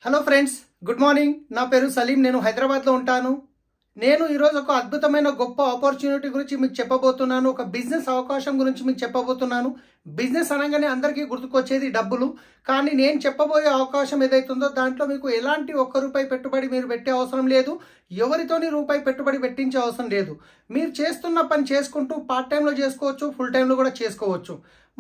Hello friends, good morning. నా పేరు సలీం. నేను హైదరాబాద్లో ఉంటాను. నేను ఈరోజు ఒక అద్భుతమైన గొప్ప ఆపర్చునిటీ గురించి మీకు చెప్పబోతున్నాను. ఒక బిజినెస్ అవకాశం గురించి మీకు చెప్పబోతున్నాను. బిజినెస్ అనగానే అందరికీ గుర్తుకొచ్చేది డబ్బులు. కానీ నేను చెప్పబోయే అవకాశం ఏదైతుందో దాంట్లో మీకు ఎలాంటి ₹1 పెట్టుబడి మీరు పెట్టే అవసరం లేదు. ఎవరితోని రూపాయి పెట్టుబడి పెట్టించే అవసరం లేదు. మీరు చేస్తున్న పని చేసుకుంటూ పార్ట్ టైంలో చేసుకోవచ్చు, ఫుల్ టైంలో కూడా చేసుకోవచ్చు.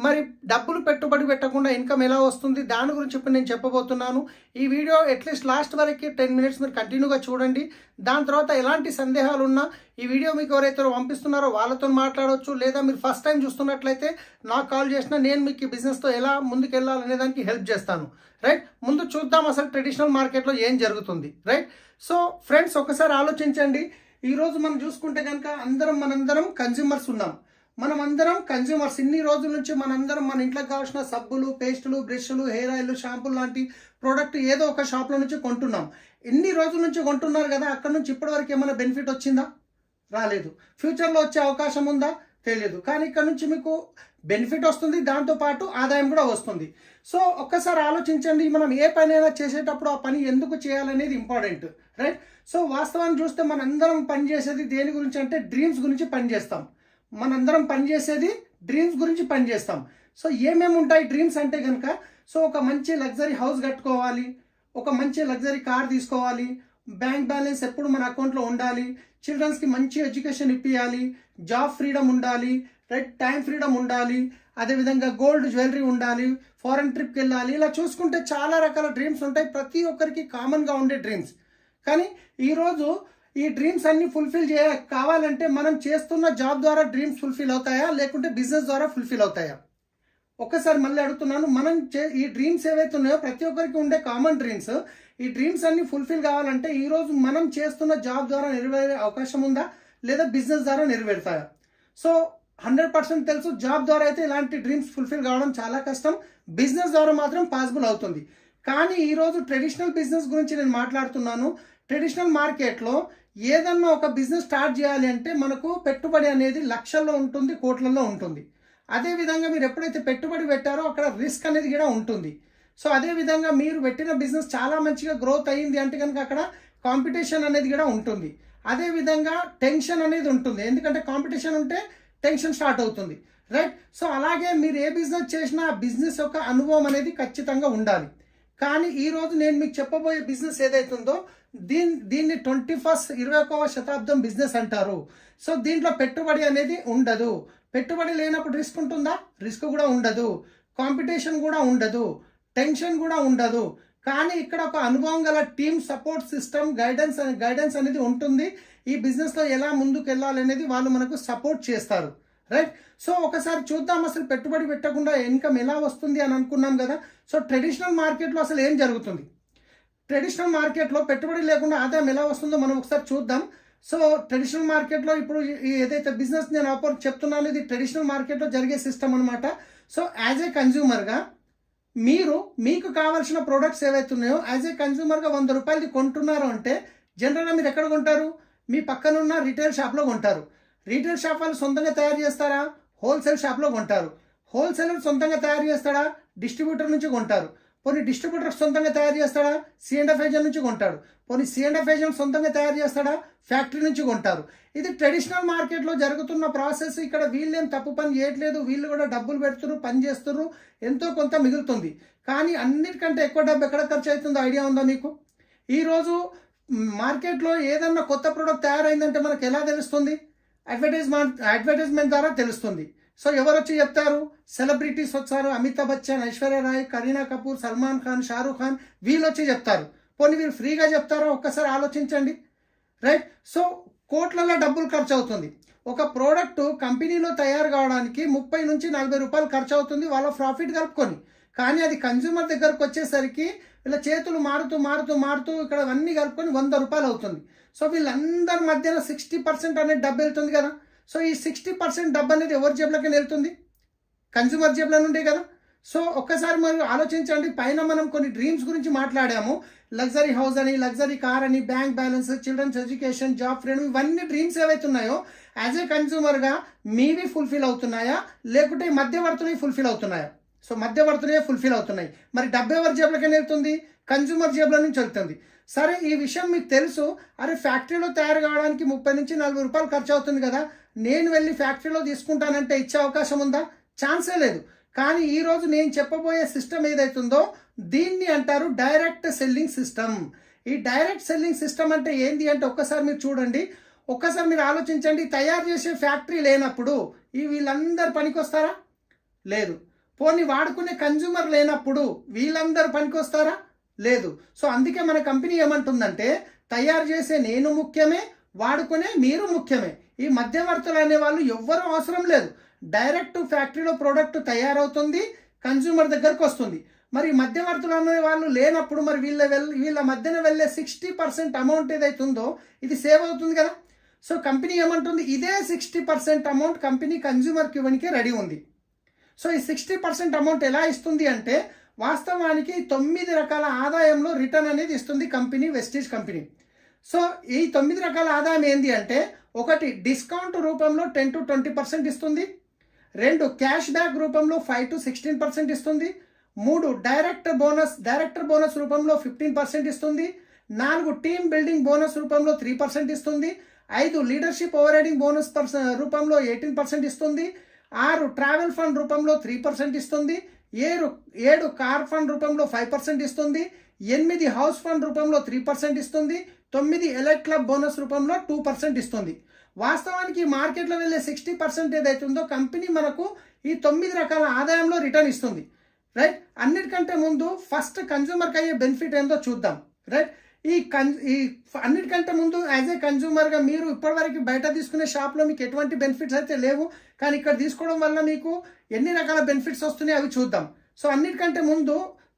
మరి డబ్బులు పెట్టుబడి పెట్టకుండా ఇన్కమ్ ఎలా వస్తుంది దాని గురించి ఇప్పుడు నేను చెప్పబోతున్నాను. ఈ వీడియో అట్లీస్ట్ లాస్ట్ వరకు 10 మినిట్స్ మీరు కంటిన్యూగా చూడండి. దాని తర్వాత ఎలాంటి సందేహాలు ఉన్నా ఈ వీడియో మీకు ఎవరైతే పంపిస్తున్నారో వాళ్ళతో మాట్లాడవచ్చు. లేదా మీరు ఫస్ట్ టైం చూస్తున్నట్లయితే నాకు కాల్ చేసినా నేను మీకు ఈ బిజినెస్తో ఎలా ముందుకు వెళ్ళాలనే దానికి హెల్ప్ చేస్తాను. రైట్, ముందు చూద్దాం అసలు ట్రెడిషనల్ మార్కెట్లో ఏం జరుగుతుంది. రైట్, సో ఫ్రెండ్స్ ఒకసారి ఆలోచించండి. ఈరోజు మనం చూసుకుంటే కనుక మనందరం కన్జ్యూమర్స్ ఉన్నాం. మనం అందరం కన్జ్యూమర్స్. ఇన్ని రోజుల నుంచి మనందరం మన ఇంట్లోకి కావాల్సిన సబ్బులు, పేస్టులు, బ్రష్లు, హెయిర్ ఆయిల్, షాంపూలు లాంటి ప్రోడక్ట్ ఏదో ఒక షాప్లో నుంచి కొంటున్నాం. ఇన్ని రోజుల నుంచి కొంటున్నారు కదా, అక్కడ నుంచి ఇప్పటివరకు ఏమైనా బెనిఫిట్ వచ్చిందా? రాలేదు. ఫ్యూచర్లో వచ్చే అవకాశం ఉందా? తెలియదు. కానీ ఇక్కడ నుంచి మీకు బెనిఫిట్ వస్తుంది, దాంతోపాటు ఆదాయం కూడా వస్తుంది. సో ఒక్కసారి ఆలోచించండి, మనం ఏ పని అయినా చేసేటప్పుడు ఆ పని ఎందుకు చేయాలనేది ఇంపార్టెంట్. రైట్, సో వాస్తవాన్ని చూస్తే మనందరం పనిచేసేది దేని గురించి అంటే డ్రీమ్స్ గురించి పనిచేస్తాం. మనందరం పనిచేసేది డ్రీమ్స్ గురించి పనిచేస్తాం. సో ఏమేమి ఉంటాయి డ్రీమ్స్ అంటే కనుక, సో ఒక మంచి లగ్జరీ హౌస్ కట్టుకోవాలి, ఒక మంచి లగ్జరీ కార్ తీసుకోవాలి, బ్యాంక్ బ్యాలెన్స్ ఎప్పుడు మన అకౌంట్లో ఉండాలి, చిల్డ్రన్స్కి మంచి ఎడ్యుకేషన్ ఇప్పించాలి, జాబ్ ఫ్రీడమ్ ఉండాలి, రైట్, టైం ఫ్రీడమ్ ఉండాలి, అదేవిధంగా గోల్డ్ జ్యువెలరీ ఉండాలి, ఫారెన్ ట్రిప్కి వెళ్ళాలి. ఇలా చూసుకుంటే చాలా రకాల డ్రీమ్స్ ఉంటాయి. ప్రతి ఒక్కరికి కామన్గా ఉండే డ్రీమ్స్. కానీ ఈరోజు ఈ డ్రీమ్స్ అన్ని ఫుల్ఫిల్ కావాలంటే మనం చేస్తున్న జాబ్ ద్వారా డ్రీమ్స్ ఫుల్ఫిల్ అవుతాయా, లేకుంటే బిజినెస్ ద్వారా ఫుల్ఫిల్ అవుతాయా? ఒక్కసారి మళ్ళీ అడుగుతున్నాను. ఈ డ్రీమ్స్ ఏవైతే ఉన్నాయో ప్రతి ఒక్కరికి ఉండే కామన్ డ్రీమ్స్. ఈ డ్రీమ్స్ అన్ని ఫుల్ఫిల్ కావాలంటే ఈరోజు మనం చేస్తున్న జాబ్ ద్వారా నెరవేరే అవకాశం ఉందా, లేదా బిజినెస్ ద్వారా నెరవేరుతాయా? సో 100% తెలుసు, జాబ్ ద్వారా అయితే ఇలాంటి డ్రీమ్స్ ఫుల్ఫిల్ కావడం చాలా కష్టం. బిజినెస్ ద్వారా మాత్రం పాసిబుల్ అవుతుంది. కానీ ఈరోజు ట్రెడిషనల్ బిజినెస్ గురించి నేను మాట్లాడుతున్నాను. ట్రెడిషనల్ మార్కెట్లో ఏదన్నా ఒక బిజినెస్ స్టార్ట్ చేయాలి అంటే మనకు పెట్టుబడి అనేది లక్షల్లో ఉంటుంది, కోట్లలో ఉంటుంది. అదేవిధంగా మీరు ఎప్పుడైతే పెట్టుబడి పెట్టారో అక్కడ రిస్క్ అనేది కూడా ఉంటుంది. సో అదేవిధంగా మీరు పెట్టిన బిజినెస్ చాలా మంచిగా గ్రోత్ అయ్యింది అంటే కనుక అక్కడ కాంపిటీషన్ అనేది కూడా ఉంటుంది. అదేవిధంగా టెన్షన్ అనేది ఉంటుంది, ఎందుకంటే కాంపిటీషన్ ఉంటే టెన్షన్ స్టార్ట్ అవుతుంది. రైట్, సో అలాగే మీరు ఏ బిజినెస్ చేసినా ఆ బిజినెస్ యొక్క అనుభవం అనేది ఖచ్చితంగా ఉండాలి. కానీ ఈరోజు నేను మీకు చెప్పబోయే బిజినెస్ ఏదైతుందో దీన్ని 21వ శతాబ్దం బిజినెస్ అంటారు. సో దీంట్లో పెట్టుబడి అనేది ఉండదు. పెట్టుబడి లేనప్పుడు రిస్క్ ఉంటుందా? రిస్క్ కూడా ఉండదు. కాంపిటీషన్ కూడా ఉండదు. టెన్షన్ కూడా ఉండదు. కానీ ఇక్కడ ఒక అనుభవం గల టీమ్, సపోర్ట్ సిస్టమ్, గైడెన్స్ అనేది ఉంటుంది. ఈ బిజినెస్లో ఎలా ముందుకు వెళ్ళాలి అనేది వాళ్ళు మనకు సపోర్ట్ చేస్తారు. రైట్, సో ఒకసారి చూద్దాం అసలు పెట్టుబడి పెట్టకుండా ఇన్కమ్ ఎలా వస్తుంది అని అనుకున్నాం కదా. సో ట్రెడిషనల్ మార్కెట్లో అసలు ఏం జరుగుతుంది, ట్రెడిషనల్ మార్కెట్లో పెట్టుబడి లేకుండా ఆదాయం ఎలా వస్తుందో మనం ఒకసారి చూద్దాం. సో ట్రెడిషనల్ మార్కెట్లో ఇప్పుడు ఏదైతే బిజినెస్ నేను చెప్తున్నాను ఇది ట్రెడిషనల్ మార్కెట్లో జరిగే సిస్టమ్ అనమాట. సో యాజ్ ఏ కన్జ్యూమర్గా మీకు కావాల్సిన ప్రోడక్ట్స్ ఏవైతే ఉన్నాయో యాజ్ ఏ కన్జ్యూమర్గా ₹100 కొంటున్నారు అంటే జనరల్గా మీరు ఎక్కడ కొంటారు? మీ పక్కనున్న రీటైల్ షాప్లో కొంటారు. రీటైల్ షాప్ వాళ్ళు సొంతంగా తయారు చేస్తారా? హోల్సేల్ షాప్లో కొంటారు. హోల్సేలర్ సొంతంగా తయారు చేస్తాడా? డిస్ట్రిబ్యూటర్ నుంచి కొంటారు. పోనీ డిస్ట్రిబ్యూటర్ సొంతంగా తయారు చేస్తాడా? C&F ఏజెంట్ నుంచి కొంటాడు. పోనీ C&F ఏజెంట్ సొంతంగా తయారు చేస్తాడా? ఫ్యాక్టరీ నుంచి కొంటారు. ఇది ట్రెడిషనల్ మార్కెట్లో జరుగుతున్న ప్రాసెస్. ఇక్కడ వీళ్ళేం తప్పు పని చేయట్లేదు, వీళ్ళు కూడా డబ్బులు పెడుతున్నారు, పని చేస్తున్నారు, ఎంతో కొంత మిగులుతుంది. కానీ అన్నిటికంటే ఎక్కువ డబ్బు ఎక్కడ ఖర్చు అవుతుందో ఐడియా ఉందా మీకు? ఈరోజు మార్కెట్లో ఏదన్నా కొత్త ప్రోడక్ట్ తయారైందంటే మనకు ఎలా తెలుస్తుంది? అడ్వర్టైజ్మెంట్ ద్వారా తెలుస్తుంది. సో ఎవరు వచ్చి చెప్తారు? సెలబ్రిటీస్ వచ్చారు, అమితాబ్ బచ్చన్, ఐశ్వర్య రాయ్, కరీనా కపూర్, సల్మాన్ ఖాన్, షారూఖ్ ఖాన్, వీళ్ళు వచ్చి చెప్తారు. పోనీ వీళ్ళు ఫ్రీగా చెప్తారో ఒక్కసారి ఆలోచించండి. రైట్, సో కోట్లలో డబ్బులు ఖర్చు అవుతుంది. ఒక ప్రోడక్ట్ కంపెనీలో తయారు కావడానికి ₹30 నుంచి ₹40 ఖర్చు అవుతుంది వాళ్ళ ప్రాఫిట్ కలుపుకొని. కానీ అది కన్జ్యూమర్ దగ్గరకు వచ్చేసరికి వీళ్ళ చేతులు మారుతూ ఇక్కడ అన్నీ కలుపుకొని ₹100 అవుతుంది. సో వీళ్ళందరి మధ్యన 60% అనేది డబ్బు వెళ్తుంది కదా. సో ఈ 60% డబ్బు అనేది ఎవరి జేబులోకి వెళ్తుంది? కన్జ్యూమర్ జేబులో నుండే కదా. సో ఒక్కసారి మరి ఆలోచించండి. పైన మనం కొన్ని డ్రీమ్స్ గురించి మాట్లాడాము. లగ్జరీ హౌస్ అని, లగ్జరీ కార్ అని, bank balance, children's education, job freedom, ఇవన్నీ డ్రీమ్స్ ఏవైతే ఉన్నాయో యాజ్ ఏ కన్జ్యూమర్గా మీవి ఫుల్ఫిల్ అవుతున్నాయా, లేకుంటే మధ్యవర్తులు ఫుల్ఫిల్ అవుతున్నాయా? సో మధ్యవర్తులే ఫుల్ఫిల్ అవుతున్నాయి. మరి డబ్బు ఎవరి జేబులకైనా వెళ్తుంది? కన్జ్యూమర్ జేబుల నుంచి వెళ్తుంది. సరే, ఈ విషయం మీకు తెలుసు. అరే, ఫ్యాక్టరీలో తయారు కావడానికి 30 నుంచి 40 రూపాయలు ఖర్చు అవుతుంది కదా, నేను వెళ్ళి ఫ్యాక్టరీలో తీసుకుంటానంటే ఇచ్చే అవకాశం ఉందా? ఛాన్సే లేదు. కానీ ఈరోజు నేను చెప్పబోయే సిస్టమ్ ఏదైతుందో దీన్ని అంటారు డైరెక్ట్ సెల్లింగ్ సిస్టమ్. ఈ డైరెక్ట్ సెల్లింగ్ సిస్టమ్ అంటే ఏంటి అంటే ఒక్కసారి మీరు చూడండి, ఒక్కసారి మీరు ఆలోచించండి. తయారు చేసే ఫ్యాక్టరీ లేనప్పుడు వీళ్ళందరూ పనికొస్తారా? లేదు. పోనీ వాడుకునే కన్జ్యూమర్ లేనప్పుడు వీళ్ళందరూ పనికొస్తారా? లేదు. సో అందుకే మన కంపెనీ ఏమంటుందంటే తయారు చేసే నేను ముఖ్యమే, వాడుకునే మీరు ముఖ్యమే. ఈ మధ్యవర్తులు అనే వాళ్ళు ఎవ్వరూ అవసరం లేదు. డైరెక్ట్ ఫ్యాక్టరీలో ప్రోడక్ట్ తయారవుతుంది, కన్జ్యూమర్ దగ్గరకు వస్తుంది. మరి మధ్యవర్తులు అనే వాళ్ళు లేనప్పుడు మరి వీళ్ళ మధ్యన వెళ్ళే 60% అమౌంట్ ఏదైతుందో ఇది సేవ్ అవుతుంది కదా. సో కంపెనీ ఏమంటుంది, ఇదే 60% అమౌంట్ కంపెనీ కన్జ్యూమర్కి ఇవ్వడానికి రెడీ ఉంది. సో ఈ 60% అమౌంట్ ఎలా ఇస్తుంది అంటే వాస్తవానికి 9 రకాల ఆదాయంలో రిటర్న్ అనేది ఇస్తుంది కంపెనీ, వెస్టీజ్ కంపెనీ. సో ఈ 9 రకాల ఆదాయం ఏంటి అంటే, ఒకటి డిస్కౌంట్ రూపంలో 10 to 20% ఇస్తుంది. 2 క్యాష్ బ్యాక్ రూపంలో 5 to 16% ఇస్తుంది. 3 డైరెక్టర్ బోనస్ రూపంలో 15% ఇస్తుంది. 4 టీమ్ బిల్డింగ్ బోనస్ రూపంలో 3% ఇస్తుంది. 5 లీడర్షిప్ ఓవర్ రైడింగ్ బోనస్ రూపంలో 18% ఇస్తుంది. 6 ట్రావెల్ ఫండ్ రూపంలో 3% ఇస్తుంది. 7 కార్ ఫండ్ రూపంలో 5% ఇస్తుంది. 8 హౌస్ ఫండ్ రూపంలో 3% ఇస్తుంది. 9 ఎలైట్ క్లబ్ బోనస్ రూపంలో 2% ఇస్తుంది. వాస్తవానికి మార్కెట్లో వెళ్ళే 60% ఏదైతుందో కంపెనీ మనకు ఈ 9 రకాల ఆదాయంలో రిటర్న్ ఇస్తుంది. రైట్. అన్నిటికంటే ముందు ఫస్ట్ కన్జ్యూమర్కి అయ్యే బెనిఫిట్ ఏందో చూద్దాం. రైట్. ఈ అన్నిటికంటే ముందు యాజ్ ఏ కన్జ్యూమర్గా మీరు ఇప్పటివరకు బయట తీసుకునే షాప్లో మీకు ఎటువంటి బెనిఫిట్స్ అయితే లేవు, కానీ ఇక్కడ తీసుకోవడం వల్ల మీకు ఎన్ని రకాల బెనిఫిట్స్ వస్తున్నాయి అవి చూద్దాం. సో అన్నిటికంటే ముందు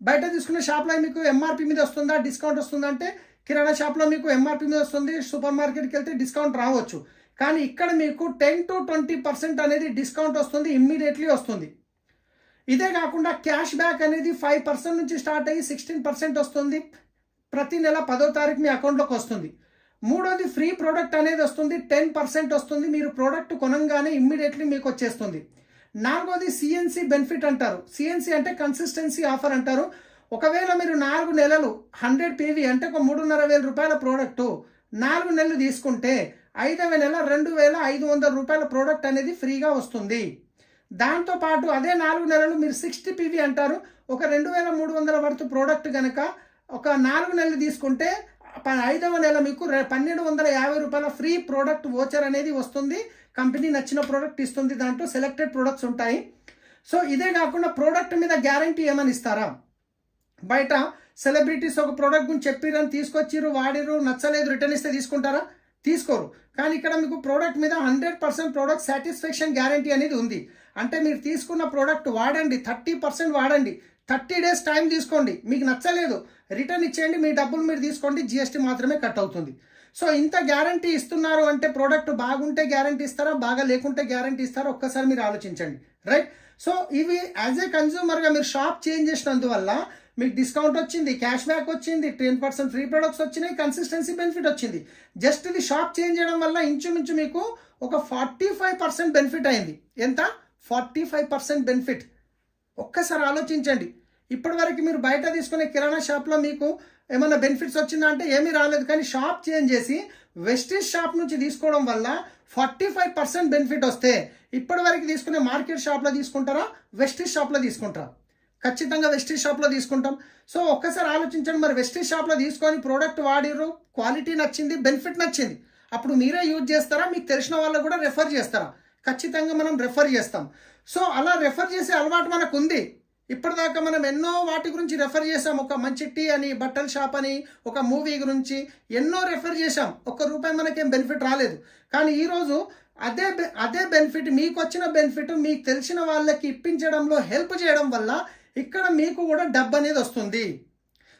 బయట తీసుకునే షాప్లో మీకు ఎంఆర్పి మీద వస్తుందా, డిస్కౌంట్ వస్తుందా అంటే కిరాణా షాప్లో మీకు ఎంఆర్పి మీద వస్తుంది, సూపర్ మార్కెట్కి వెళ్తే డిస్కౌంట్ రావచ్చు. కానీ ఇక్కడ మీకు 10 to 20% అనేది డిస్కౌంట్ వస్తుంది, ఇమ్మీడియట్లీ వస్తుంది. ఇదే కాకుండా క్యాష్ బ్యాక్ అనేది 5% నుంచి స్టార్ట్ అయ్యి 16% వస్తుంది. ప్రతి నెల 10వ తారీఖు మీ అకౌంట్లోకి వస్తుంది. 3వది ఫ్రీ ప్రోడక్ట్ అనేది వస్తుంది, 10% వస్తుంది. మీరు ప్రోడక్ట్ కొనంగానే ఇమ్మీడియట్లీ మీకు వచ్చేస్తుంది. 4వది సిఎన్సి బెనిఫిట్ అంటారు. సిఎన్సి అంటే కన్సిస్టెన్సీ ఆఫర్ అంటారు. ఒకవేళ మీరు 4 నెలలు 100 PV అంటే ఒక 3,500 రూపాయల ప్రోడక్టు 4 నెలలు తీసుకుంటే 5వ నెల 2,500 రూపాయల ప్రోడక్ట్ అనేది ఫ్రీగా వస్తుంది. దాంతోపాటు అదే 4 నెలలు మీరు 60 PV అంటారు. ఒక 2,300 వర్త్ ప్రోడక్ట్ కనుక ఒక 4 నెలలు తీసుకుంటే 5వ నెల మీకు 1,250 రూపాయల ఫ్రీ ప్రోడక్ట్ వోచర్ అనేది వస్తుంది. కంపెనీ నచ్చిన ప్రోడక్ట్ ఇస్తుంది, దాంట్లో సెలెక్టెడ్ ప్రోడక్ట్స్ ఉంటాయి. సో ఇదే కాకుండా ప్రోడక్ట్ మీద గ్యారంటీ ఏమని ఇస్తారా? బయట సెలబ్రిటీస్ ఒక ప్రోడక్ట్ గురించి చెప్పిరని తీసుకొచ్చిర్రు, వాడిరు, నచ్చలేదు, రిటర్న్ ఇస్తే తీసుకుంటారా? తీసుకోరు. కానీ ఇక్కడ మీకు ప్రోడక్ట్ మీద 100% ప్రోడక్ట్ సాటిస్ఫాక్షన్ గ్యారంటీ అనేది ఉంది. అంటే మీరు తీసుకున్న ప్రోడక్ట్ వాడండి, 30% వాడండి, 30 days టైం తీసుకోండి, మీకు నచ్చలేదు రిటర్న్ ఇచ్చేయండి, మీ డబ్బులు మీరు తీసుకోండి, GST మాత్రమే కట్ అవుతుంది. సో ఇంత గ్యారంటీ ఇస్తున్నారు అంటే ప్రోడక్ట్ బాగుంటే గ్యారంటీ ఇస్తారా, బాగా లేకుంటే గ్యారంటీ ఇస్తారా? ఒక్కసారి మీరు ఆలోచించండి. రైట్. సో ఇవి యాజ్ ఏ కన్జ్యూమర్గా మీరు షాప్ చేంజ్ చేసినందువల్ల మీకు డిస్కౌంట్ వచ్చింది, క్యాష్ బ్యాక్ వచ్చింది, 10% ఫ్రీ ప్రొడక్ట్స్ వచ్చినాయి, కన్సిస్టెన్సీ బెనిఫిట్ వచ్చింది. జస్ట్ ఇది షాప్ చేంజ్ చేయడం వల్ల ఇంచుమించు మీకు ఒక 45% బెనిఫిట్ అయింది. ఎంత? 45% బెనిఫిట్. ఒక్కసారి ఆలోచించండి. ఇప్పటి వరకు మీరు బయట తీసుకునే కిరాణా షాప్లో మీకు ఏమైనా బెనిఫిట్స్ వచ్చిందా అంటే ఏమీ రాలేదు. కానీ షాప్ చేంజ్ చేసి వెస్టీజ్ షాప్ నుంచి తీసుకోవడం వల్ల 45% బెనిఫిట్ వస్తే ఇప్పటి వరకు తీసుకునే మార్కెట్ షాప్లో తీసుకుంటారా, వెస్టీజ్ షాప్లో తీసుకుంటారా? ఖచ్చితంగా వెస్టీజ్ షాప్లో తీసుకుంటాం. సో ఒక్కసారి ఆలోచించండి. మరి వెస్టీజ్ షాప్లో తీసుకొని ప్రోడక్ట్ వాడిరు, క్వాలిటీ నచ్చింది, బెనిఫిట్ నచ్చింది, అప్పుడు మీరే యూజ్ చేస్తారా, మీకు తెలిసిన వాళ్ళు కూడా రెఫర్ చేస్తారా? ఖచ్చితంగా మనం రెఫర్ చేస్తాం. సో అలా రెఫర్ చేసే అలవాటు మనకు ఉంది. ఇప్పటిదాకా మనం ఎన్నో వాటి గురించి రెఫర్ చేసాం. ఒక మంచి టీ అని, బట్టల షాప్ అని, ఒక మూవీ గురించి ఎన్నో రెఫర్ చేసాం. ₹1 మనకేం బెనిఫిట్ రాలేదు. కానీ ఈరోజు అదే బెనిఫిట్, మీకు వచ్చిన బెనిఫిట్ మీకు తెలిసిన వాళ్ళకి ఇప్పించడంలో హెల్ప్ చేయడం వల్ల ఇక్కడ మీకు కూడా డబ్బు అనేది వస్తుంది.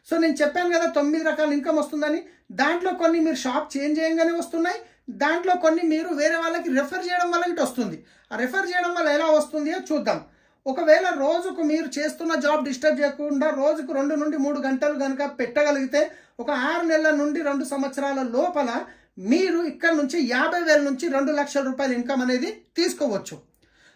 సో నేను చెప్పాను కదా 9 రకాల ఇన్కమ్ వస్తుందని. దాంట్లో కొన్ని మీరు షాప్ చేంజ్ చేయగానే వస్తున్నాయి, దాంట్లో కొన్ని మీరు వేరే వాళ్ళకి రెఫర్ చేయడం వల్ల ఇటు వస్తుంది. ఆ రెఫర్ చేయడం వల్ల ఎలా వస్తుందో చూద్దాం. ఒకవేళ రోజుకు మీరు చేస్తున్న జాబ్ డిస్టర్బ్ చేయకుండా రోజుకు 2 నుండి 3 గంటలు కనుక పెట్టగలిగితే ఒక 6 నెలల నుండి 2 సంవత్సరాల లోపల మీరు ఇక్కడ నుంచి 50,000 నుంచి 2 లక్షల రూపాయల ఇన్కమ్ అనేది తీసుకోవచ్చు.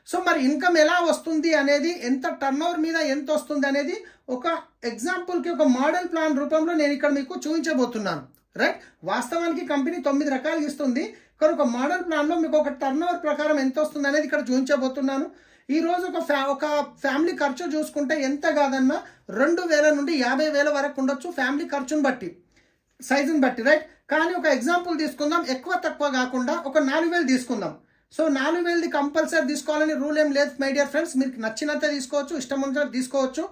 సో మరి ఇన్కమ్ ఎలా వస్తుంది అనేది, ఎంత టర్న్ ఓవర్ మీద ఎంత వస్తుంది అనేది ఒక ఎగ్జాంపుల్కి ఒక మోడల్ ప్లాన్ రూపంలో నేను ఇక్కడ మీకు చూపించబోతున్నాను. రైట్, వాస్తవానికి కంపెనీ 9 రకాలు ఇస్తుంది, కానీ ఒక మోడల్ ప్లాన్లో మీకు ఒక టర్న్ ఓవర్ ప్రకారం ఎంత వస్తుంది అనేది ఇక్కడ చూపించబోతున్నాను. ఈరోజు ఒక ఫ్యామిలీ ఖర్చు చూసుకుంటే ఎంత కాదన్నా 2,000 నుండి 50,000 వరకు ఉండొచ్చు, ఫ్యామిలీ ఖర్చును బట్టి, సైజుని బట్టి. రైట్, కానీ ఒక ఎగ్జాంపుల్ తీసుకుందాం, ఎక్కువ తక్కువ కాకుండా ఒక 4,000 తీసుకుందాం. సో 4,000ది కంపల్సరీ తీసుకోవాలని రూల్ ఏం లేదు మై డియర్ ఫ్రెండ్స్. మీకు నచ్చినంత తీసుకోవచ్చు, ఇష్టం ఉన్నంత తీసుకోవచ్చు.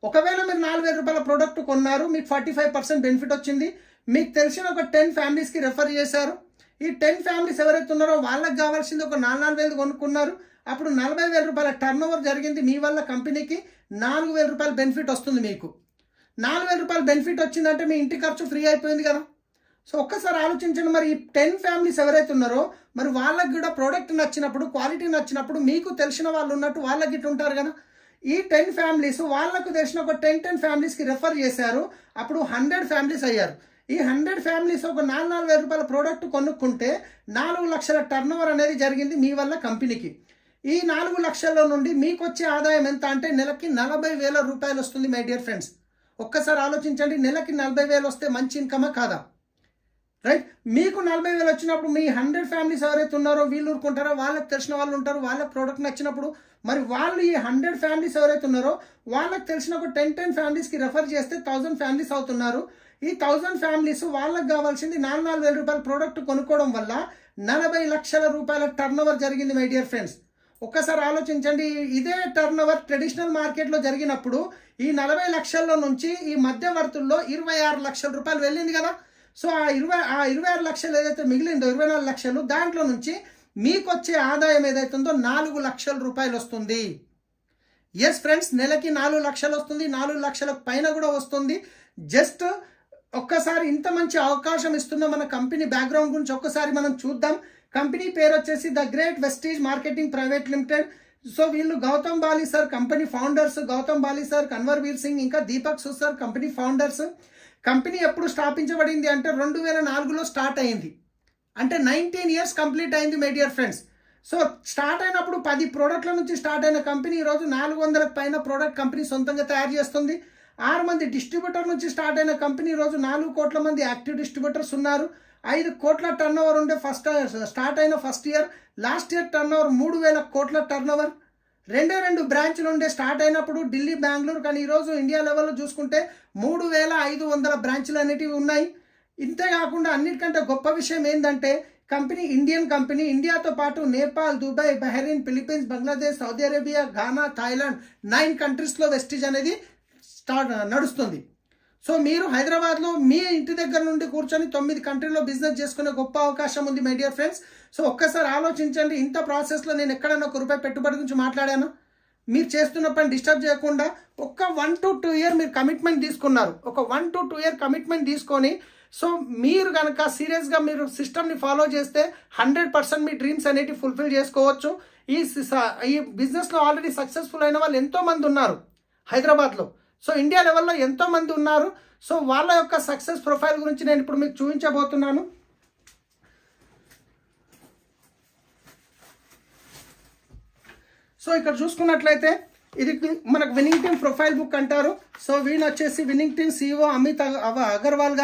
ఒకవేళ మీరు 4,000 రూపాయల ప్రోడక్ట్ కొన్నారు, మీకు 45% బెనిఫిట్ వచ్చింది, మీకు తెలిసిన ఒక 10 ఫ్యామిలీస్కి రెఫర్ చేశారు. ఈ 10 ఫ్యామిలీస్ ఎవరైతే ఉన్నారో వాళ్ళకి కావాల్సింది ఒక 4,000 కొనుక్కున్నారు, అప్పుడు 40,000 రూపాయల టర్న్ ఓవర్ జరిగింది. మీ వల్ల కంపెనీకి 4,000 రూపాయల బెనిఫిట్ వస్తుంది. మీకు 4,000 రూపాయల బెనిఫిట్ వచ్చిందంటే మీ ఇంటి ఖర్చు ఫ్రీ అయిపోయింది కదా. సో ఒక్కసారి ఆలోచించండి, మరి ఈ 10 ఫ్యామిలీస్ ఎవరైతే ఉన్నారో మరి వాళ్ళకి కూడా ప్రోడక్ట్ నచ్చినప్పుడు, క్వాలిటీ నచ్చినప్పుడు, మీకు తెలిసిన వాళ్ళు ఉన్నట్టు వాళ్ళకి ఇటు ఉంటారు కదా. ఈ 10 ఫ్యామిలీస్ వాళ్ళకు తెలిసిన ఒక 10 ఫ్యామిలీస్కి రెఫర్ చేశారు, అప్పుడు 100 ఫ్యామిలీస్ అయ్యారు. ఈ 100 ఫ్యామిలీస్ ఒక 4,000 రూపాయల ప్రోడక్ట్ కొనుక్కుంటే 4 లక్షల టర్న్ ఓవర్ అనేది జరిగింది మీ వల్ల కంపెనీకి. ఈ 4 లక్షల నుండి మీకు వచ్చే ఆదాయం ఎంత అంటే నెలకి 40,000 రూపాయలు వస్తుంది మై డియర్ ఫ్రెండ్స్. ఒక్కసారి ఆలోచించండి, నెలకి 40,000 వస్తే మంచి ఇన్కమా కాదా? రైట్, మీకు 40,000 వచ్చినప్పుడు మీ 100 ఫ్యామిలీస్ ఎవరైతే ఉన్నారో వీళ్ళు ఊరుకుంటారో, వాళ్ళకి తెలిసిన వాళ్ళు ఉంటారు, వాళ్ళకి ప్రోడక్ట్ నచ్చినప్పుడు మరి వాళ్ళు ఈ 100 ఫ్యామిలీస్ ఎవరైతే ఉన్నారో వాళ్ళకి తెలిసిన ఒక 10 ఫ్యామిలీస్కి రెఫర్ చేస్తే 1,000 ఫ్యామిలీస్ అవుతున్నారు. ఈ 1,000 ఫ్యామిలీస్ వాళ్ళకి కావాల్సింది 4,000 రూపాయల ప్రోడక్ట్ కొనుక్కోవడం వల్ల 40 లక్షల రూపాయల టర్న్ ఓవర్ జరిగింది మై డియర్ ఫ్రెండ్స్. ఒక్కసారి ఆలోచించండి, ఇదే టర్న్ ఓవర్ ట్రెడిషనల్ మార్కెట్లో జరిగినప్పుడు ఈ 40 లక్షల్లో నుంచి ఈ మధ్యవర్తుల్లో 26 లక్షల రూపాయలు వెళ్ళింది కదా. సో ఆ 26 లక్షలు ఏదైతే మిగిలిందో 24 లక్షలు, దాంట్లో నుంచి మీకు వచ్చే ఆదాయం ఏదైతే ఉందో 4 లక్షల రూపాయలు వస్తుంది. ఎస్ ఫ్రెండ్స్, నెలకి 4 లక్షలు వస్తుంది, 4 లక్షల పైన కూడా వస్తుంది. జస్ట్ ఒక్కసారి ఇంత మంచి అవకాశం ఇస్తున్న మన కంపెనీ బ్యాక్గ్రౌండ్ గురించి ఒక్కసారి మనం చూద్దాం. కంపెనీ పేరు వచ్చేసి the great Vestige marketing private limited. So వీళ్ళు Gautam Bali sir company founders, Gautam Bali sir, Kanwarvir Singh, ఇంకా Deepak Sood sir company founders. Company ఎప్పుడు స్థాపించబడింది అంటే 2004లో స్టార్ట్ అయింది, అంటే 19 ఇయర్స్ కంప్లీట్ అయింది my dear friends. So start అయినప్పుడు 10 ప్రోడక్ట్ల నుంచి స్టార్ట్ అయిన కంపెనీ ఈరోజు 400కు పైన ప్రోడక్ట్ కంపెనీ సొంతంగా తయారు చేస్తుంది. 6 మంది డిస్ట్రిబ్యూటర్ నుంచి స్టార్ట్ అయిన కంపెనీ ఈరోజు 4 కోట్ల మంది యాక్టివ్ డిస్ట్రిబ్యూటర్స్ ఉన్నారు. 5 కోట్ల టర్న్ ఓవర్ ఉండే స్టార్ట్ అయిన first year. Last year turn over 3,000 కోట్ల టర్న్ ఓవర్. 2 బ్రాంచ్లు ఉండే స్టార్ట్ అయినప్పుడు ఢిల్లీ, బెంగళూరు, కానీ ఈరోజు ఇండియా లెవెల్లో చూసుకుంటే 3,500 బ్రాంచ్లు అనేటివి ఉన్నాయి. ఇంతేకాకుండా అన్నిటికంటే గొప్ప విషయం ఏంటంటే కంపెనీ ఇండియన్ కంపెనీ, ఇండియాతో పాటు Nepal, Dubai, Bahrain, Philippines, Bangladesh, Saudi Arabia, Ghana, Thailand 9 కంట్రీస్లో వెస్టీజ్ అనేది నడుస్తుంది. సో మీరు హైదరాబాద్లో మీ ఇంటి దగ్గర నుండి కూర్చొని 9 కంట్రీలో బిజినెస్ చేసుకునే గొప్ప అవకాశం ఉంది మై డియర్ ఫ్రెండ్స్. సో ఒక్కసారి ఆలోచించండి, ఇంత ప్రాసెస్లో నేను ఎక్కడైనా ₹1 పెట్టుబడి గురించి మాట్లాడాను? మీరు చేస్తున్న పని డిస్టర్బ్ చేయకుండా ఒక 1 to 2 ఇయర్ మీరు కమిట్మెంట్ తీసుకున్నారు. ఒక 1 to 2 ఇయర్ కమిట్మెంట్ తీసుకొని సో మీరు కనుక సీరియస్గా మీరు సిస్టమ్ని ఫాలో చేస్తే 100% మీ డ్రీమ్స్ అనేవి ఫుల్ఫిల్ చేసుకోవచ్చు. ఈ బిజినెస్లో ఆల్రెడీ సక్సెస్ఫుల్ అయిన వాళ్ళు ఎంతోమంది ఉన్నారు హైదరాబాద్లో. సో ఇండియా లెవెల్లో ఎంతోమంది ఉన్నారు. సో వాళ్ళ యొక్క సక్సెస్ ప్రొఫైల్ గురించి నేను ఇప్పుడు మీకు చూపించబోతున్నాను. సో ఇక్కడ చూసుకున్నట్లయితే ఇది మనకు విన్నింగ్ టీమ్ ప్రొఫైల్ బుక్ అంటారు. సో వీళ్ళు వచ్చేసి winning team CEO Amit Agarwal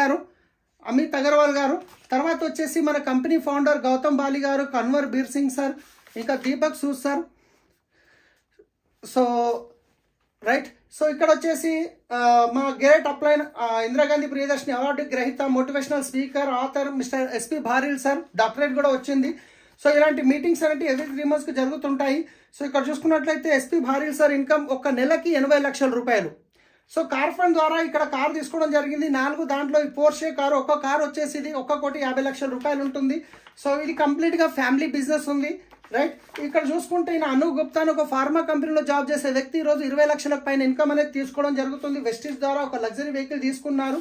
గారు. తర్వాత వచ్చేసి మన కంపెనీ ఫౌండర్ గౌతమ్ బాలి గారు, కన్వర్వీర్ సింగ్ సార్, ఇంకా Deepak Sood sir. So right, so ఇక్కడ వచ్చేసి మా great upline Indira Gandhi Priyadarshini award గ్రహీత, motivational speaker, author mister SP Bharill sir, doctorate కూడా వచ్చింది. సో ఇలాంటి మీటింగ్స్ అనేవి ఎవ్రీ 3 monthsకి జరుగుతుంటాయి. సో ఇక్కడ చూసుకున్నట్లయితే SP భారీల్ సార్ ఇన్కమ్ ఒక నెలకి 80 లక్షల రూపాయలు. సో కార్ ఫండ్ ద్వారా ఇక్కడ కార్ తీసుకోవడం జరిగింది 4, దాంట్లో ఈ పోర్షే కారు, ఒక్క కార్ వచ్చేసి ఇది 1,50,00,000 రూపాయలు ఉంటుంది. సో ఇది కంప్లీట్గా ఫ్యామిలీ బిజినెస్ ఉంది. రైట్, ఇక్కడ చూసుకుంటే ఈయన అను గుప్తా అని ఒక ఫార్మా కంపెనీలో జాబ్ చేసే వ్యక్తి ఈరోజు 20 లక్షలకు పైన ఇన్కమ్ అనేది తీసుకోవడం జరుగుతుంది. వెస్టీజ్ ద్వారా ఒక లగ్జరీ వెహికల్ తీసుకున్నారు.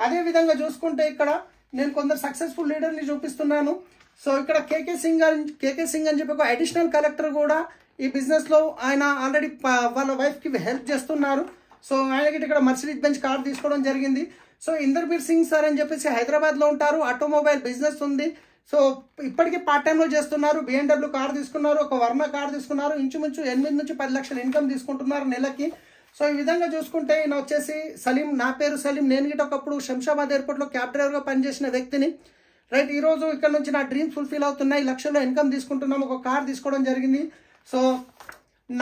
అదేవిధంగా చూసుకుంటే ఇక్కడ నేను కొందరు సక్సెస్ఫుల్ లీడర్ని చూపిస్తున్నాను. సో ఇక్కడ కేకే సింగ్ అని చెప్పి ఒక అడిషనల్ కలెక్టర్ కూడా ఈ బిజినెస్లో ఆయన ఆల్రెడీ వాళ్ళ వైఫ్కి హెల్ప్ చేస్తున్నారు. సో ఆయనకి ఇక్కడ మర్సిడీస్ బెంజ్ కార్ తీసుకోవడం జరిగింది. సో ఇందర్బీర్ సింగ్ సార్ అని చెప్పేసి హైదరాబాద్లో ఉంటారు, ఆటోమొబైల్ బిజినెస్ ఉంది. సో ఇప్పటికీ పార్ట్ టైంలో చేస్తున్నారు. BMW కార్ తీసుకున్నారు, ఒక వర్ణ కార్ తీసుకున్నారు, ఇంచుమించు 8 నుంచి 10 లక్షల ఇన్కమ్ తీసుకుంటున్నారు నెలకి. సో ఈ విధంగా చూసుకుంటే ఈయన వచ్చేసి సలీం. నా పేరు సలీం. నేను గిట్ట ఒకప్పుడు శంషాబాద్ ఎయిర్పోర్ట్లో క్యాబ్ డ్రైవర్గా పనిచేసిన వ్యక్తిని. రైట్, ఈరోజు ఇక్కడ నుంచి నా డ్రీమ్స్ ఫుల్ఫిల్ అవుతున్నాయి. లక్షల్లో ఇన్కమ్ తీసుకుంటున్నాం. ఒక కార్ తీసుకోవడం జరిగింది. సో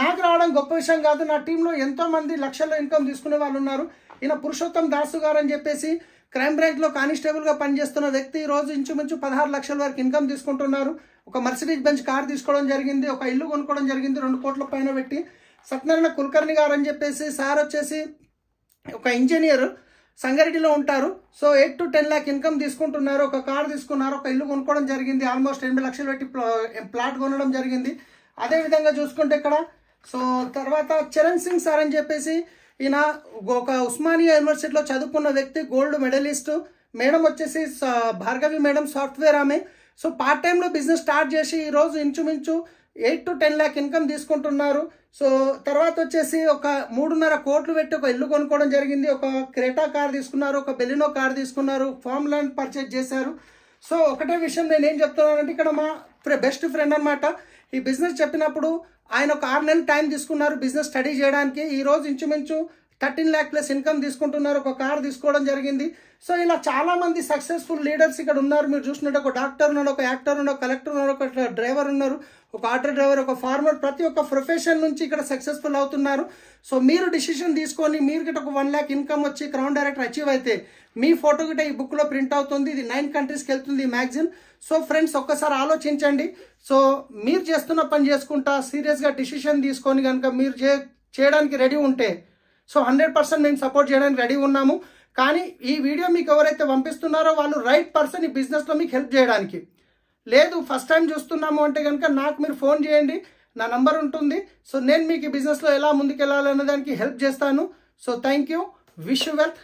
నాకు రావడం గొప్ప విషయం కాదు. నా టీంలో ఎంతోమంది లక్షల్లో ఇన్కమ్ తీసుకునే వాళ్ళు ఉన్నారు. ఈయన పురుషోత్తం దాసు గారు అని చెప్పేసి క్రైమ్ బ్రాంచ్లో కానిస్టేబుల్గా పనిచేస్తున్న వ్యక్తి ఈరోజు ఇంచుమించు 16 లక్షల వరకు ఇన్కమ్ తీసుకుంటున్నారు. ఒక మర్సిడీస్ బెంచ్ కార్ తీసుకోవడం జరిగింది, ఒక ఇల్లు కొనుక్కోవడం జరిగింది 2 కోట్ల పైన పెట్టి. సత్యనారాయణ కుల్కర్ణి గారు అని చెప్పేసి సార్ వచ్చేసి ఒక ఇంజనీర్, సంగారెడ్డిలో ఉంటారు. సో 8 to 10 లాక్ ఇన్కమ్ తీసుకుంటున్నారు. ఒక కార్ తీసుకున్నారు, ఒక ఇల్లు కొనుక్కోవడం జరిగింది. ఆల్మోస్ట్ 8 లక్షలు పెట్టి ప్లాట్ కొనడం జరిగింది. అదేవిధంగా చూసుకుంటే ఇక్కడ సో తర్వాత చరణ్ సింగ్ సార్ అని చెప్పేసి ఈయన ఒక ఉస్మానియా యూనివర్సిటీలో చదువుకున్న వ్యక్తి, గోల్డ్ మెడలిస్ట్. మేడం వచ్చేసి భార్గవి మేడం, సాఫ్ట్వేర్ ఆమె. సో పార్ట్ టైంలో బిజినెస్ స్టార్ట్ చేసి ఈరోజు ఇంచుమించు 8 to 10 లాక్ ఇన్కమ్ తీసుకుంటున్నారు. సో తర్వాత వచ్చేసి ఒక 3.5 కోట్లు పెట్టి ఒక ఇల్లు కొనుక్కోవడం జరిగింది. ఒక క్రెటా కార్ తీసుకున్నారు, ఒక బెలినో కార్ తీసుకున్నారు, ఫార్మ్ ల్యాండ్ పర్చేజ్ చేశారు. సో ఒకటే విషయం నేను ఏం చెప్తున్నానంటే, ఇక్కడ మా బెస్ట్ ఫ్రెండ్ అనమాట. ఈ బిజినెస్ చెప్పినప్పుడు ఆయన ఒక 6 నెలలు టైం తీసుకున్నారు బిజినెస్ స్టడీ చేయడానికి. ఈరోజు ఇంచుమించు 13 లాక్ ప్లస్ ఇన్కమ్ తీసుకుంటున్నారు. ఒక కార్ తీసుకోవడం జరిగింది. సో ఇలా చాలా మంది సక్సెస్ఫుల్ లీడర్స్ ఇక్కడ ఉన్నారు. మీరు చూసినట్టు ఒక డాక్టర్ ఉన్నాడు, ఒక యాక్టర్ ఉన్నాడు, ఒక కలెక్టర్ ఉన్నాడు, ఒక డ్రైవర్ ఉన్నారు, ఒక ఆటో డ్రైవర్, ఒక ఫార్మర్. ప్రతి ఒక్క ప్రొఫెషన్ నుంచి ఇక్కడ సక్సెస్ఫుల్ అవుతున్నారు. సో మీరు డిసిషన్ తీసుకొని మీరు గిట్ట ఒక 1 లాక్ ఇన్కమ్ వచ్చి క్రౌన్ డైరెక్టర్ అచీవ్ అయితే మీ ఫోటో గిట్ట ఈ బుక్లో ప్రింట్ అవుతుంది. ఇది 9 కంట్రీస్కి వెళ్తుంది ఈ మ్యాగజైన్. సో ఫ్రెండ్స్ ఒక్కసారి ఆలోచించండి. సో మీరు చేస్తున్న పని చేసుకుంటా సీరియస్గా డిసిషన్ తీసుకొని కనుక మీరు చేయడానికి రెడీ ఉంటే సో 100% మేము సపోర్ట్ చేయడానికి రెడీ ఉన్నాము. కానీ ఈ వీడియో మీకు ఎవరైతే పంపిస్తున్నారో వాళ్ళు రైట్ పర్సన్ ఈ బిజినెస్లో మీకు హెల్ప్ చేయడానికి. లేదు ఫస్ట్ టైం చూస్తున్నాము అంటే కనుక నాకు మీరు ఫోన్ చేయండి, నా నంబర్ ఉంటుంది. సో నేను మీకు ఈ బిజినెస్లో ఎలా ముందుకెళ్ళాలనే దానికి హెల్ప్ చేస్తాను. So thank you, wish you well.